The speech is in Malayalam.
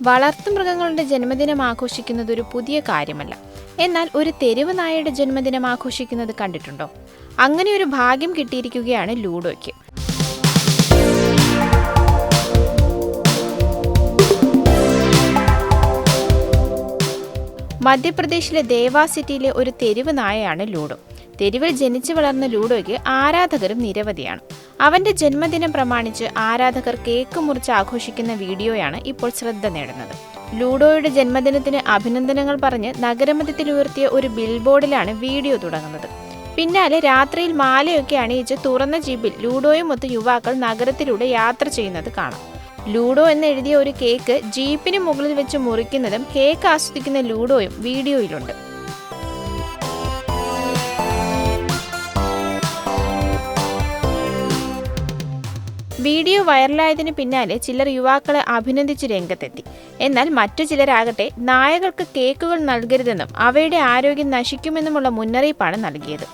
വളർത്തുമൃഗങ്ങളുടെ ജന്മദിനം ആഘോഷിക്കുന്നത് ഒരു പുതിയ കാര്യമല്ല. എന്നാൽ ഒരു തെരുവ് നായയുടെ ജന്മദിനം ആഘോഷിക്കുന്നത് കണ്ടിട്ടുണ്ടോ? അങ്ങനെ ഒരു ഭാഗ്യം കിട്ടിയിരിക്കുകയാണ് ലൂഡോയ്ക്ക്. മധ്യപ്രദേശിലെ ദേവാ സിറ്റിയിലെ ഒരു തെരുവ് നായയാണ് ലൂഡോ. തെരുവിൽ ജനിച്ചു വളർന്ന ലൂഡോയ്ക്ക് ആരാധകരും നിരവധിയാണ്. അവന്റെ ജന്മദിനം പ്രമാണിച്ച് ആരാധകർ കേക്ക് മുറിച്ച് ആഘോഷിക്കുന്ന വീഡിയോയാണ് ഇപ്പോൾ ശ്രദ്ധ നേടുന്നത്. ലൂഡോയുടെ ജന്മദിനത്തിന് അഭിനന്ദനങ്ങൾ പറഞ്ഞ് നഗരമധ്യത്തിൽ ഉയർത്തിയ ഒരു ബിൽബോർഡിലാണ് വീഡിയോ തുടങ്ങുന്നത്. പിന്നാലെ രാത്രിയിൽ മാലയൊക്കെ അണിയിച്ച് തുറന്ന ജീപ്പിൽ ലൂഡോയുമൊത്ത് യുവാക്കൾ നഗരത്തിലൂടെ യാത്ര ചെയ്യുന്നത് കാണാം. ലൂഡോ എന്നെഴുതിയ ഒരു കേക്ക് ജീപ്പിന് മുകളിൽ വെച്ച് മുറിക്കുന്നതും കേക്ക് ആസ്വദിക്കുന്ന ലൂഡോയും വീഡിയോയിലുണ്ട്. വീഡിയോ വൈറലായതിനു പിന്നാലെ ചിലർ യുവാക്കളെ അഭിനന്ദിച്ച് രംഗത്തെത്തി. എന്നാൽ മറ്റു ചിലരാകട്ടെ നായകൾക്ക് കേക്കുകൾ നൽകരുതെന്നും അവയുടെ ആരോഗ്യം നശിക്കുമെന്നുമുള്ള മുന്നറിയിപ്പാണ് നൽകിയത്.